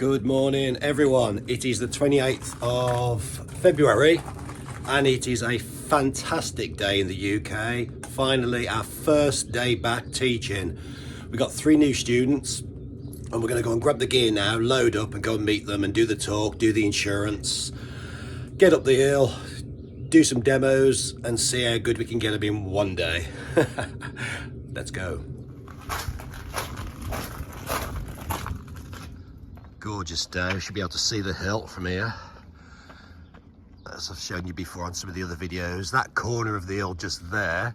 Good morning everyone. It is the 28th of February and it is a fantastic day in the UK. Finally our first day back teaching. We've got 3 new students and we're going to go and grab the gear now, load up and go and meet them and do the talk, do the insurance, get up the hill, do some demos and see how good we can get them in one day. Let's go. Gorgeous day. We should be able to see the hill from here, as I've shown you before on some of the other videos. That corner of the hill just there,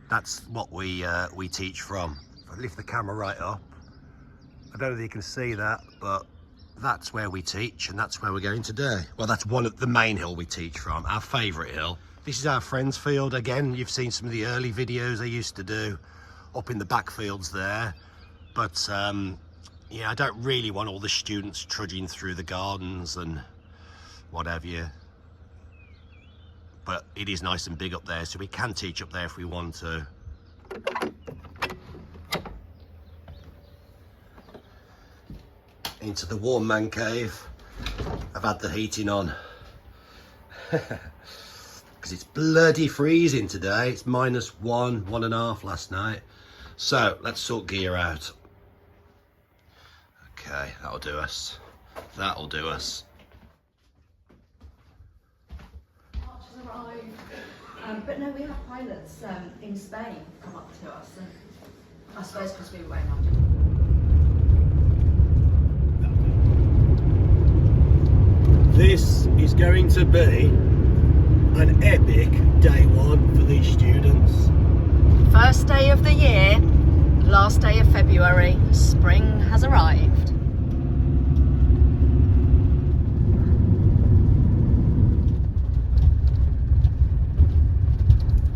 that's what we teach from. If I lift the camera right up, I don't know if you can see that, but that's where we teach and that's where we're going today. Well, that's one of the main hill we teach from, our favourite hill. This is our friends field. Again, you've seen some of the early videos I used to do up in the back fields there, but yeah, I don't really want all the students trudging through the gardens and what have you. But it is nice and big up there, so we can teach up there if we want to. Into the warm man cave. I've had the heating on. Because it's bloody freezing today. It's -1, 1.5 last night. So, let's sort gear out. Okay, that'll do us. That'll do us. March has arrived, but no, we have pilots in Spain come up to us, and I suppose because we were wearing our This is going to be an epic day one for these students. First day of the year, last day of February, spring has arrived.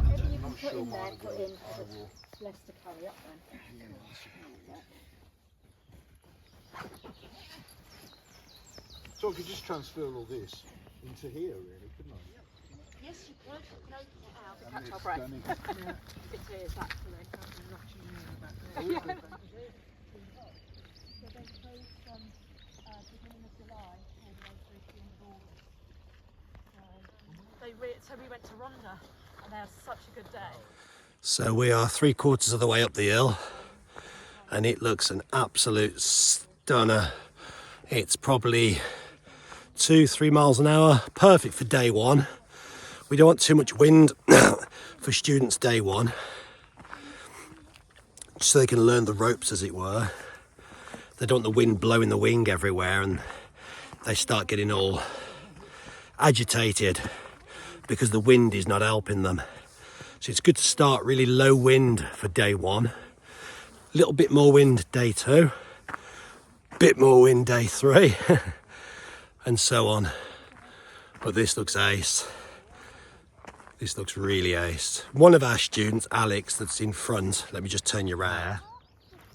Whatever you can put in there, put in, because it's less to carry up then. So I could just transfer all this into here, really, couldn't I? Yes, you could. No, get out to catch our breath. It is actually. So we went to Rhondda and they had such a good day. So we are 3/4 of the way up the hill and it looks an absolute stunner. It's probably 2-3 miles an hour, perfect for day one. We don't want too much wind for students day one, so they can learn the ropes, as it were. They don't want the wind blowing the wing everywhere and they start getting all agitated because the wind is not helping them. So it's good to start really low wind for day one, a little bit more wind day 2, bit more wind day 3 and so on. But this looks ace. This looks really ace. One of our students, Alex, that's in front, let me just turn you around,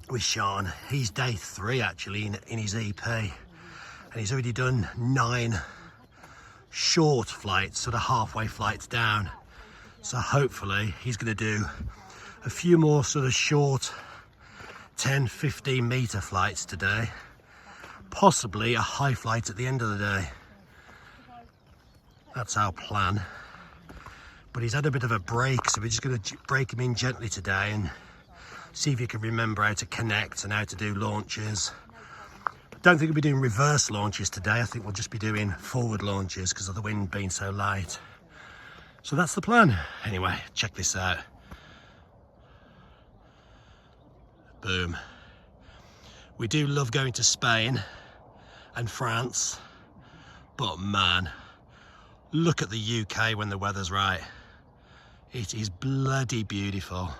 with Sean. He's day 3 actually in his EP, and he's already done 9 short flights, sort of halfway flights down. So hopefully he's going to do a few more sort of short 10-15 meter flights today, possibly a high flight at the end of the day. That's our plan. But he's had a bit of a break, so we're just going to break him in gently today and see if he can remember how to connect and how to do launches. I don't think we'll be doing reverse launches today. I think we'll just be doing forward launches because of the wind being so light. So that's the plan. Anyway, check this out. Boom. We do love going to Spain and France, but man, look at the UK when the weather's right. It is bloody beautiful.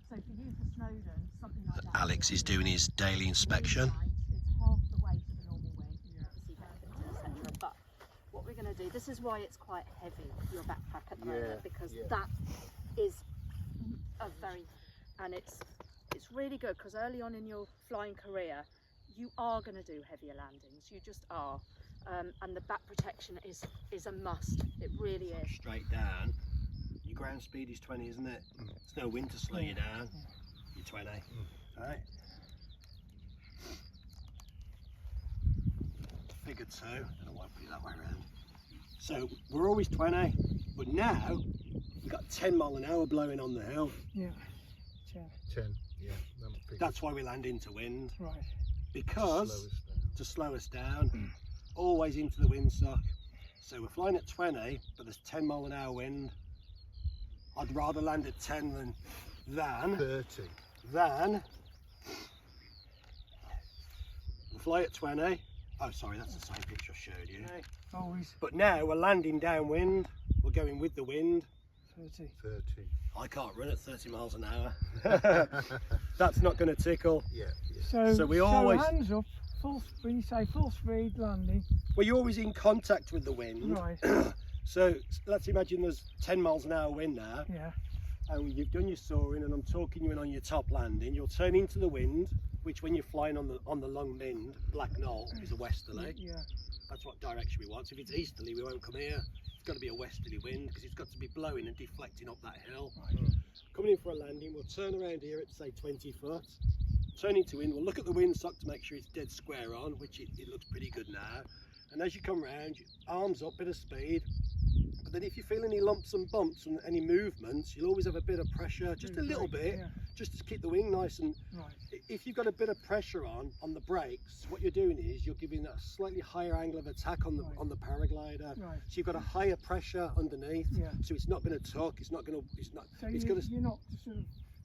So for you for Snowdon, something like that. Alex is doing his daily inspection. It's half the way to the normal way, etc. But what we're going to do, this is why it's quite heavy, your backpack at the moment, because that is a very, and it's really good because early on in your flying career, you are going to do heavier landings. You just are. And the back protection is a must. It really is. Straight down. Your ground speed is 20, isn't it? There's no wind to slow you down. You're 20. Right. Figure 2, I don't know why I put it that way around. So we're always 20, but now we've got 10 mile an hour blowing on the hill. Yeah. 10. Yeah. That's why we land into wind. Right. Because to slow us down, always into the windsock. So we're flying at 20, but there's 10 mile an hour wind. I'd rather land at 10 than 30. We fly at 20. Oh, sorry, that's the same picture I showed you. Always But now we're landing downwind. We're going with the wind. 30. 30. I can't run at 30 miles an hour. That's not going to tickle. Yeah. So we always hands up, when you say full speed landing. Well, you're always in contact with the wind. Right. So let's imagine there's 10 miles an hour wind now. Yeah. And you've done your soaring, and I'm talking you in on your top landing. You'll turn into the wind, which when you're flying on the long wind, black knoll is a westerly. Yeah. That's what direction we want. So if it's easterly, we won't come here. It's got to be a westerly wind because it's got to be blowing and deflecting up that hill. Right. Coming in for a landing, we'll turn around here at say 20 foot. Turn into wind, we'll look at the windsock to make sure it's dead square on, which it looks pretty good now. And as you come round, arms up, bit of speed. But then if you feel any lumps and bumps and any movements, you'll always have a bit of pressure, just a little bit, Yeah. just to keep the wing nice. And Right. if you've got a bit of pressure on the brakes, what you're doing is you're giving a slightly higher angle of attack on the paraglider. Right. So you've got a higher pressure underneath. Yeah. So it's not going to tuck. It's not. So It's going to. you're not sort of.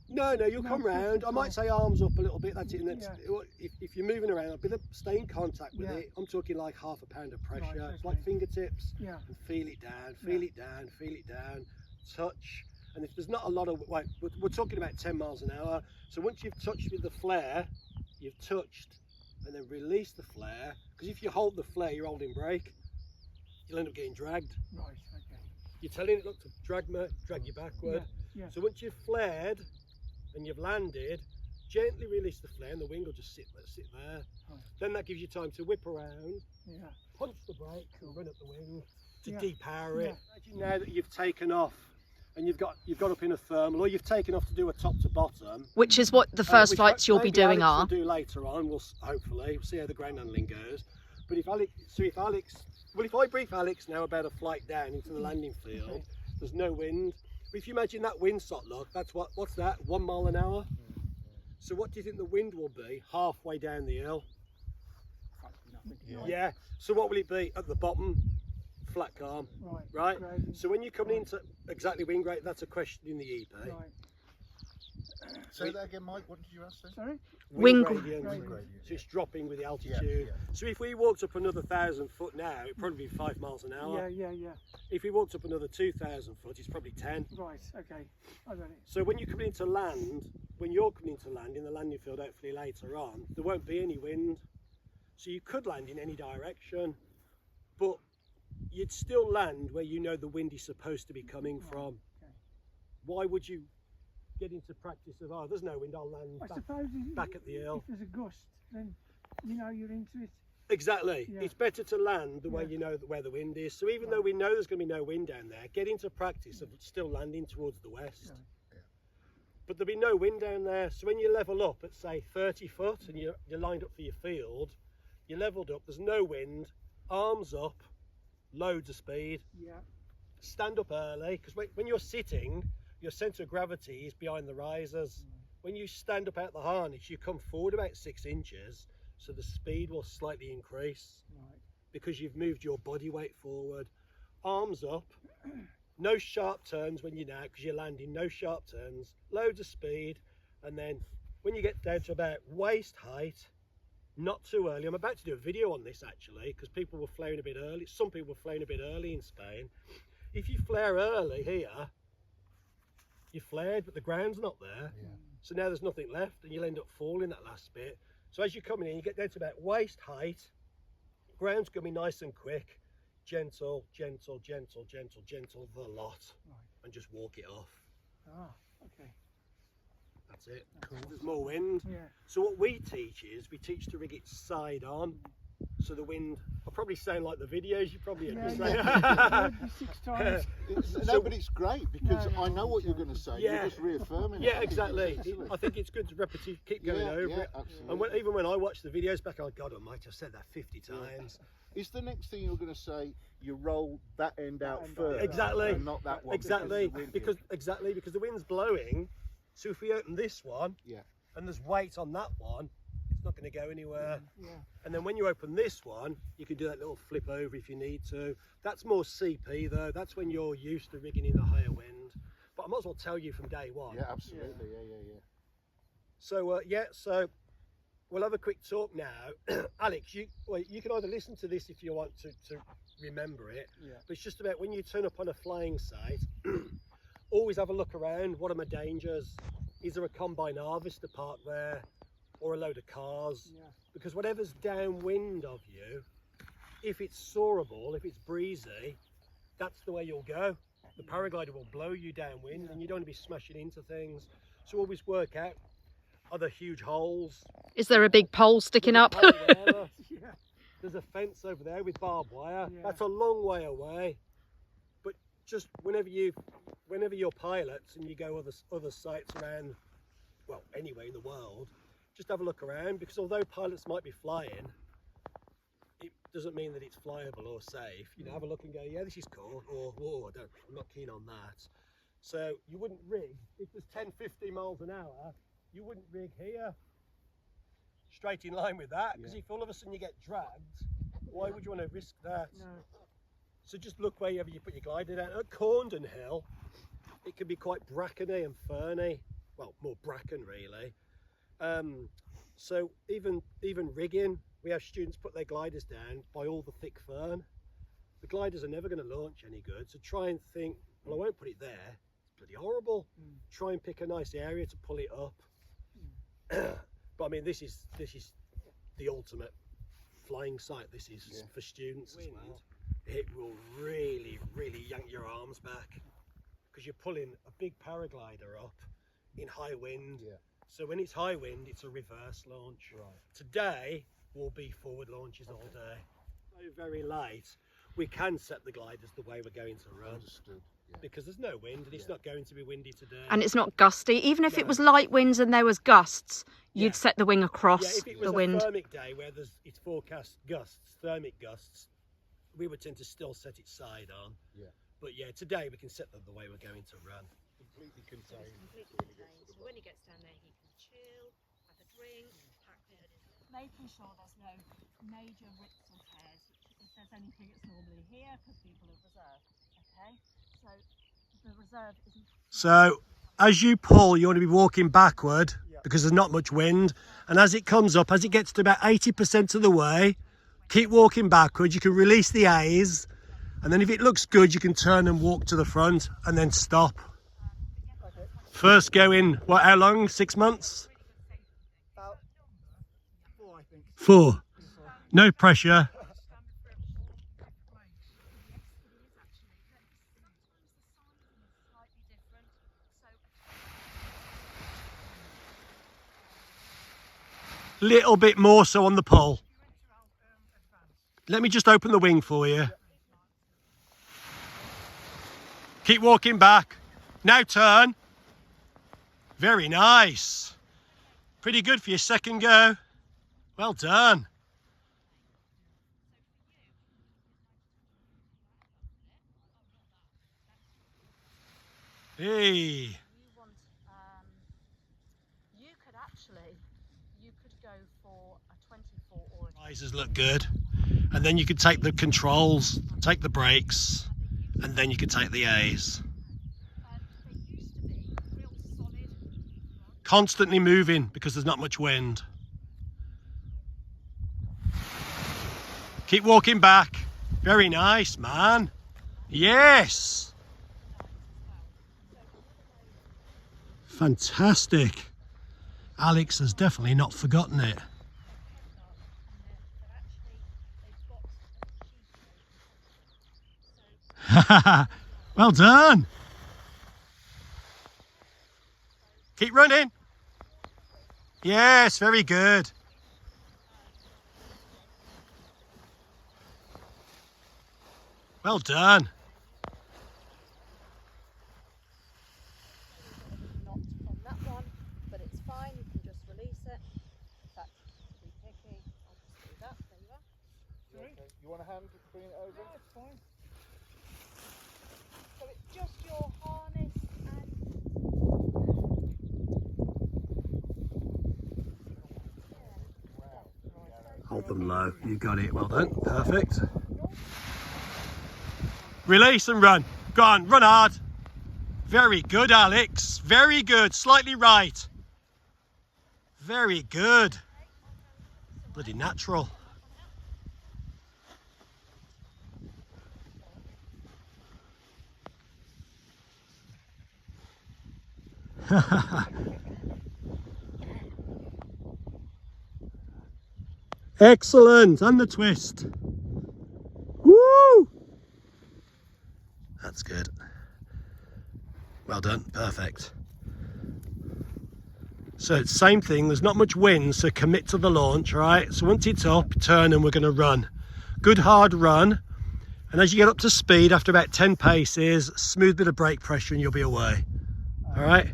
No, you'll No, come round. I might say arms up a little bit. That's it. And Yeah. if you're moving around, a bit of stay in contact with Yeah. it. I'm talking like half a pound of pressure. Right, It's okay. like fingertips. Yeah. And feel it down, feel it down, feel it down. Touch. And if there's not a lot of, like, we're talking about 10 miles an hour. So once you've touched with the flare, you've touched, and then release the flare. Because if you hold the flare, you're holding brake. You'll end up getting dragged. Right. Okay. You're telling it, look, to drag you backward. Yeah. So once you've flared and you've landed, gently release the flare and the wing will just sit there. Right. Then that gives you time to whip around, Yeah. punch the brake and run up the wing to Yeah. depower it. Yeah. Imagine now that you've taken off and you've got up in a thermal, or you've taken off to do a top to bottom. Which is what the first which flights you'll be maybe doing Alex are. will do later on. We'll see how the ground handling goes. But if I brief Alex now about a flight down into the landing field, Okay. there's no wind. But if you imagine that windsock, look, that's what's that? 1 mile an hour. So what do you think the wind will be halfway down the hill? Yeah. So what will it be at the bottom? Flat calm. Right. Gradient. So when you're coming into exactly wind rate, that's a question in the EP. Right. Say that again, Mike. What did you ask? Sorry. Wing gradient. gradient. So it's dropping with the altitude. So if we walked up another 1,000 foot now, it'd probably be 5 miles an hour. Yeah. If we walked up another 2,000 foot, it's probably 10. Right. Okay. I got it. So when you're coming into land, in the landing field, hopefully later on, there won't be any wind. So you could land in any direction, but you'd still land where you know the wind is supposed to be coming from. Okay. Why would you get into practice of, oh, there's no wind, I'll land I suppose back at the hill? if there's a gust, then you know you're into it. Exactly. Yeah. It's better to land the way Yeah. you know where the wind is. So even though we know there's going to be no wind down there, get into practice of still landing towards the west. Yeah. But there'll be no wind down there. So when you level up at say 30 foot and you're lined up for your field, you're leveled up, there's no wind, arms up, loads of speed. Yeah. Stand up early, because when you're sitting, your centre of gravity is behind the risers. When you stand up out the harness, you come forward about 6 inches, so the speed will slightly increase Right. because you've moved your body weight forward. Arms up, no sharp turns when you're now, because you're landing, no sharp turns, loads of speed, and then when you get down to about waist height, not too early. I'm about to do a video on this actually, because people were flaring a bit early. Some people were flaring a bit early in Spain. If you flare early here, you flared, but the ground's not there. Yeah. So now there's nothing left, and you'll end up falling that last bit. So as you're coming in, you get down to about waist height. Ground's going to be nice and quick. Gentle, gentle, gentle, gentle, gentle, the lot. Right. And just walk it off. Ah. Okay. That's it. Cool. There's more wind. Yeah. So what we teach is, we teach to rig it side on. So the wind, I probably sound like the videos you probably heard me say. Yeah, 6 times. No, but it's great because No, I know what you're going to say. Yeah. You're just reaffirming it. Yeah, exactly. Excellent. I think it's good to keep going Yeah, over yeah, it. absolutely. And even when I watch the videos back, oh God almighty, I've said that 50 times. Is the next thing you're going to say, you roll that end out end first Exactly. and not that one? Exactly, because of the wind because the wind's blowing. So if we open this one, Yeah. and there's weight on that one, it's not going to go anywhere. Yeah. And then when you open this one, you can do that little flip over if you need to. That's more CP though. That's when you're used to rigging in a higher wind. But I might as well tell you from day one. Yeah, absolutely. Yeah. So so we'll have a quick talk now. Alex, you can either listen to this if you want to remember it. Yeah. But it's just about when you turn up on a flying site, always have a look around. What are my dangers? Is there a combine harvester parked there, or a load of cars? Yeah. Because whatever's downwind of you, if it's soarable, if it's breezy, that's the way you'll go. The paraglider will blow you downwind, and you don't want to be smashing into things. So always work out, are there huge holes? Is there a big pole sticking up? There's a pole there. Yeah. There's a fence over there with barbed wire. Yeah. That's a long way away. But just whenever you're pilots and you go other sites around, well, anywhere in the world, just have a look around, because although pilots might be flying, it doesn't mean that it's flyable or safe. You know, have a look and go, yeah, this is cool, or whoa, I'm not keen on that. So you wouldn't rig, if there's 10, 15 miles an hour, you wouldn't rig here straight in line with that, because if all of a sudden you get dragged, why would you want to risk that? No. So just look wherever you put your glider down. At Corndon Hill, it can be quite brackeny and ferny. Well, more bracken really. So even rigging, we have students put their gliders down by all the thick fern. The gliders are never going to launch any good. So try and think, well, I won't put it there. It's bloody horrible. Try and pick a nice area to pull it up. But I mean, this is the ultimate flying site. This is for students as well. It will really yank your arms back, because you're pulling a big paraglider up in high wind. So when it's high wind, it's a reverse launch. Today will be forward launches all day. Very light. We can set the gliders the way we're going to run. Understood. Because there's no wind, and it's not going to be windy today. And it's not gusty. Even if it was light winds and there was gusts, you'd set the wing across if it was the wind. a thermic day where it's forecast gusts, thermic gusts, we would tend to still set it side on. But yeah, today we can set them the way we're going to run. Completely contained. When he gets down there, he can chill, have a drink, pack it. Making sure there's no major rips or tears. If there's anything, it's normally here because people have reserved. Okay, so the reserve isn't. So as you pull, you want to be walking backward because there's not much wind. And as it comes up, as it gets to about 80% of the way, keep walking backward. You can release the A's. And then if it looks good, you can turn and walk to the front and then stop. First go in, what, how long? 6 months? About 4, I think. 4. No pressure. Little bit more so on the pole. Let me just open the wing for you. Keep walking back. Now turn. Very nice. Pretty good for your second go. Well done. Hey. You could go for a 24 or a Risers look good. And then you could take the controls, take the brakes, and then you could take the A's. they used to be real solid. Constantly moving because there's not much wind. Keep walking back. Very nice, man. Yes. Fantastic. Alex has definitely not forgotten it. Well done. Keep running. Yes, very good. Well done. Not on that one, but it's fine. You can just release it. In fact, to be picky, I'll just do that. There you are. Okay. You want a hand to bring it over? No, it's fine. So it's just your harness and Hold them low. You got it. Well done. Perfect. Release and run. Go on, run hard. Very good, Alex. Very good. Slightly right. Very good. Bloody natural. Excellent. And the twist. Woo! That's good. Well done. Perfect. So it's same thing. There's not much wind, so commit to the launch, right? So once it's up, turn and we're going to run. Good hard run. And as you get up to speed, after about 10 paces, smooth bit of brake pressure and you'll be away. All right?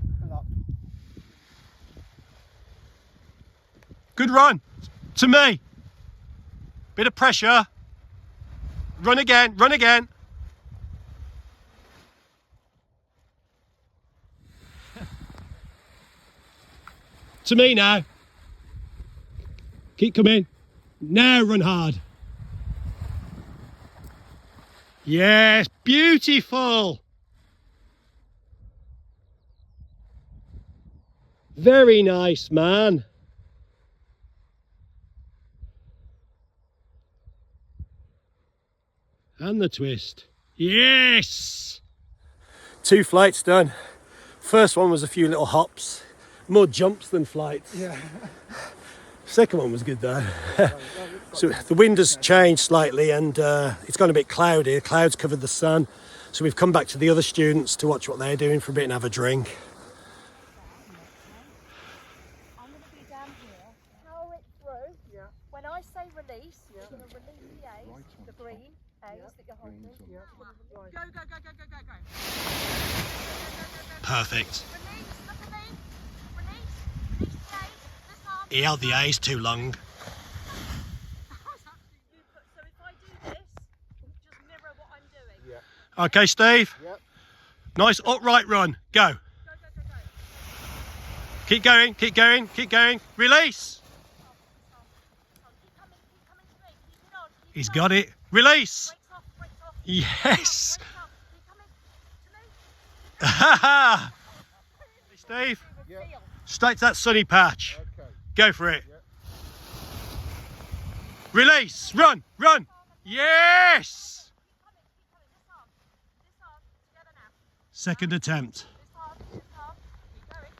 Good run. To me. Bit of pressure. Run again. Run again. To me now. Keep coming. Now run hard. Yes, beautiful. Very nice, man. And the twist. Yes! 2 flights done. First one was a few little hops. More jumps than flights. Yeah. Second one was good though. So the wind has changed slightly and it's gone a bit cloudy. The clouds covered the sun. So we've come back to the other students to watch what they're doing for a bit and have a drink. I'm going to be down here. Power it through. Yeah. When I say release, you're going to release the A's, the green A's that you're holding. Yeah. Go, Right. go, go, go, go, go, go. Perfect. Release, look at me. Release the A's. This arm. He held the A's too long. So if I do this, just mirror what I'm doing. Yeah. Okay, Steve. Yep. Nice upright run. Go. Go, go, go, go. Keep going, keep going, keep going. Release. Keep coming to me. Keep it on. Keep He's it got on. it. Release. Brakes off, brakes off. Yes. Brakes off. Keep coming to me. Ha ha. Steve, Yeah. Feel. straight to that sunny patch. Okay. Go for it. Yeah. Release. Run, run. Yes. Keep coming. This arm together now. Second attempt. This arm. Keep going.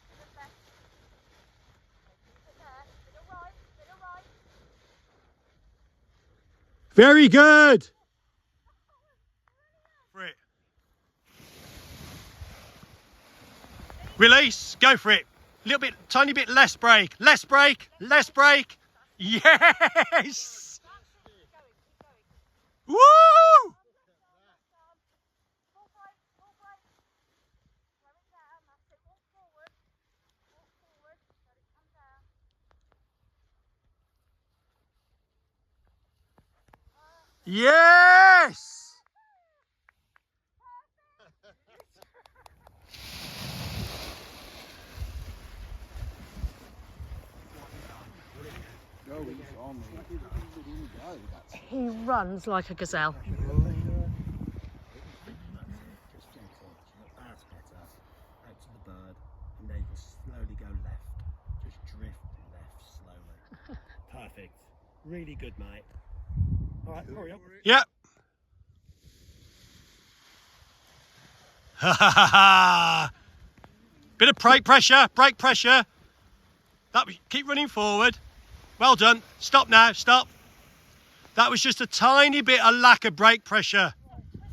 Middle left. Keep it there. Middle right. Middle right. Very good. For it. Release. Go for it. A little bit, tiny bit less brake. Less brake. Less brake. Yes. Keep going. Woo. Full brake. Slow it down. That's it. Walk forward. Let it come down. Yes. Go, he's on me. He runs like a gazelle. Just gentle. That's better. Out to the bird. And then you can slowly go left. Just drift left slowly. Perfect. Really good, mate. All right, hurry up. Yep. Ha ha ha ha. Bit of brake pressure. Brake pressure. Keep running forward. Well done. Stop now. Stop. That was just a tiny bit of lack of brake pressure.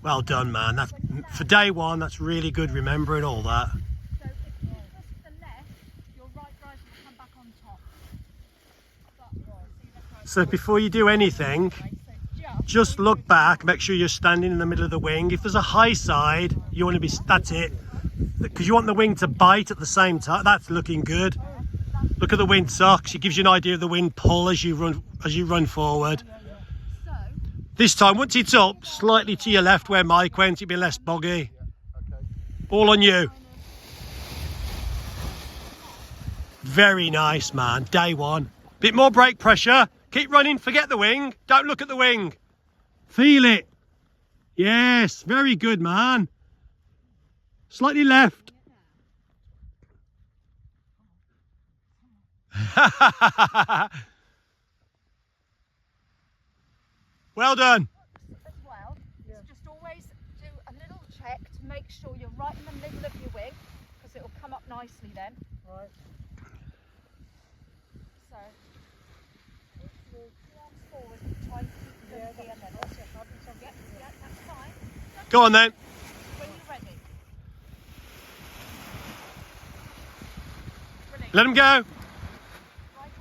Well done, man. That's for day one. That's really good. Remembering all that. So if you twist the left, your right driver will come back on top. But, see, that's right. So before you do anything, So it's just just look back, make sure you're standing in the middle of the wing. If there's a high side, you want to be, that's it. Because you want the wing to bite at the same time. That's looking good. Look at the wind socks. It gives you an idea of the wind pull as you run forward. This time, once it's up, slightly to your left where Mike went, it'll be less boggy. All on you. Very nice, man. Day one. Bit more brake pressure. Keep running. Forget the wing. Don't look at the wing. Feel it. Yes. Very good, man. Slightly left. Well done. As well, just always do a little check to make sure you're right in the middle of your wing, because it will come up nicely then. Right. So, your arms forward, try and keep them here then. Yeah, that's fine. Go on then. When you're ready. Brilliant. Let him go. Right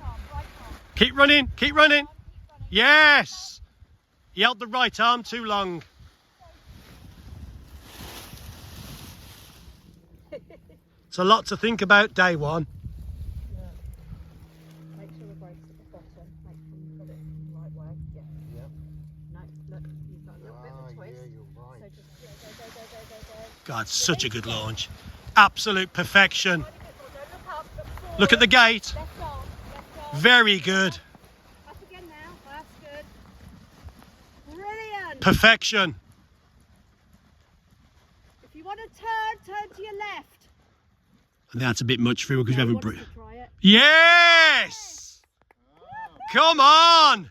arm, right arm. Keep running. Keep running. Yes. He held the right arm too long. It's a lot to think about day one. Make sure the brake's at the bottom. Make sure you've got it the right way. Yeah. Yep. No, look, you've got a little bit of a twist. Yeah, you're right. So just go. God, such a good launch. Absolute perfection. Tiny bit more. Don't look up, look forward. Look at the gate. Left arm, left arm. Very good. Up again now. That's good. Brilliant. Perfection. If you want to turn to your left. And that's a bit much for him because we haven't... Want us to try it? Yes! Come on!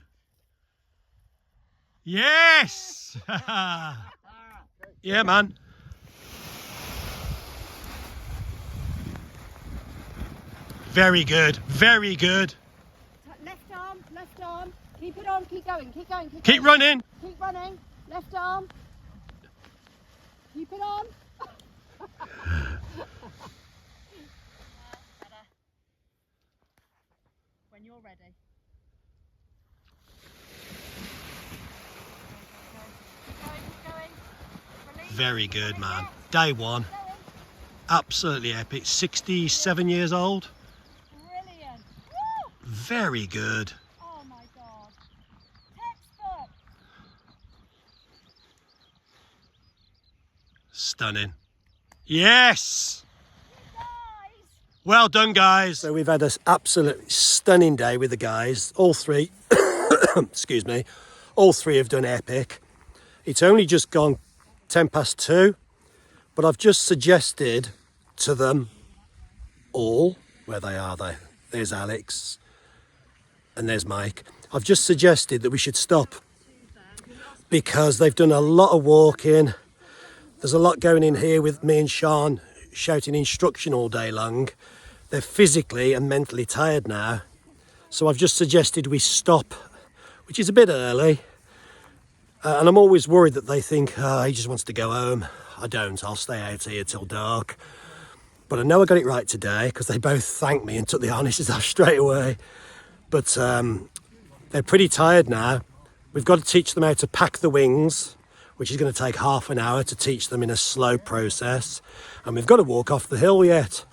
Yes! Yeah, man. Very good. Very good. Left arm. Keep it on, keep going. Keep running. Keep running. Left arm. Keep it on. When you're ready. Keep going. Release. Very good, man. Day one. Absolutely epic. 67 years old. Brilliant. Woo! Very good. Oh my God. Textbook. Stunning. Yes! Guys. Well done, guys. So we've had an absolutely stunning day with the guys. All three, excuse me, all three have done epic. It's only just gone 2:10, but I've just suggested to them all, where they are, there's Alex and there's Mike. I've just suggested that we should stop because they've done a lot of walking. There's a lot going in here with me and Sean shouting instruction all day long. They're physically and mentally tired now. So I've just suggested we stop, which is a bit early. And I'm always worried that they think, he just wants to go home. I don't, I'll stay out here till dark. But I know I got it right today because they both thanked me and took the harnesses off straight away. But they're pretty tired now. We've got to teach them how to pack the wings, which is going to take half an hour to teach them in a slow process. And we've got to walk off the hill yet.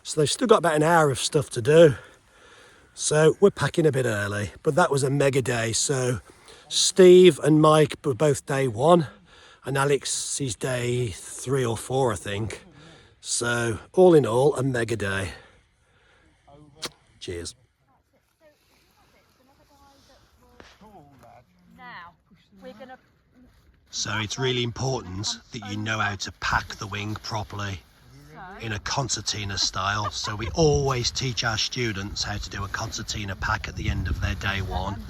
So they've still got about an hour of stuff to do. So we're packing a bit early, but that was a mega day. So Steve and Mike were both day one, and Alex is day 3 or 4, I think. So all in all, a mega day. Cheers. Now, we're going to... So it's really important that you know how to pack the wing properly in a concertina style. So we always teach our students how to do a concertina pack at the end of their day one.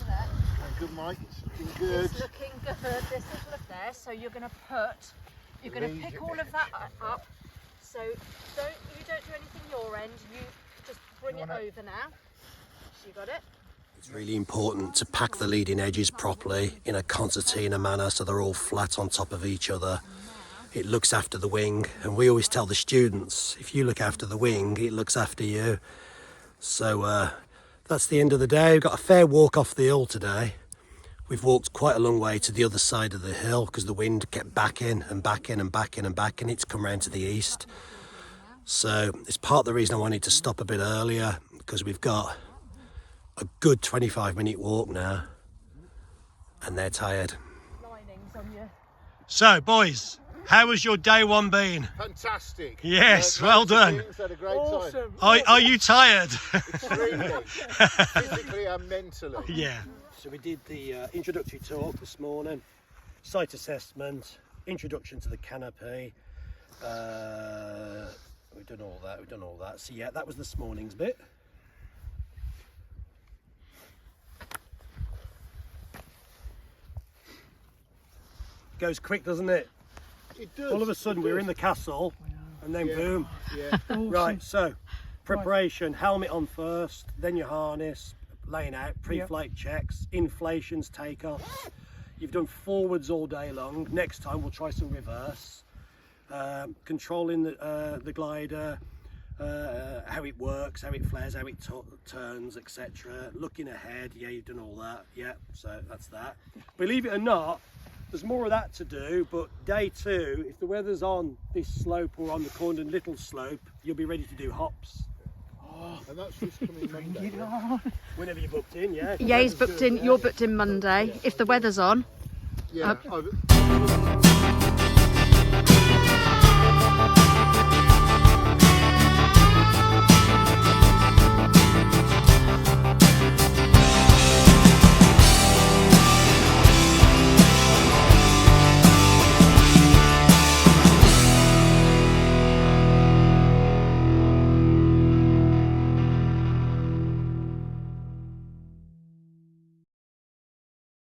Good, Mike. It's looking good. It's looking good. This is look there. So you're going to pick all of that up. So you don't do anything your end. You just bring it over now. So you got it. It's really important to pack the leading edges properly in a concertina manner so they're all flat on top of each other. It looks after the wing, and we always tell the students, if you look after the wing, it looks after you. So that's the end of the day. We've got a fair walk off the hill today, We've walked quite a long way to the other side of the hill because the wind kept backing and backing and backing and backing. It's come round to the east. So it's part of the reason I wanted to stop a bit earlier, because we've got a good 25-minute walk now and they're tired. So boys, how has your day one been? Fantastic. Yes, well done. Had a great Awesome. Are you tired? time. Extremely. Physically and mentally. Yeah. So we did the introductory talk this morning, site assessment, introduction to the canopy. We've done all that. So yeah, that was this morning's bit. Goes quick, doesn't it? It does. All of a sudden we're in the castle and then boom. Yeah. Right, so preparation, helmet on first, then your harness, laying out, pre-flight checks, inflations, takeoffs. You've done forwards all day long. Next time we'll try some reverse. Controlling the glider, how it works, how it flares, how it turns, etc. Looking ahead, yeah, you've done all that. Yeah, so that's that. Believe it or not, there's more of that to do, but day 2, if the weather's on this slope or on the corner little slope, you'll be ready to do hops. And that's just coming Monday. Whenever you're booked in, yeah. Yeah, he's booked in. You're booked in Monday. If the weather's on. Yeah.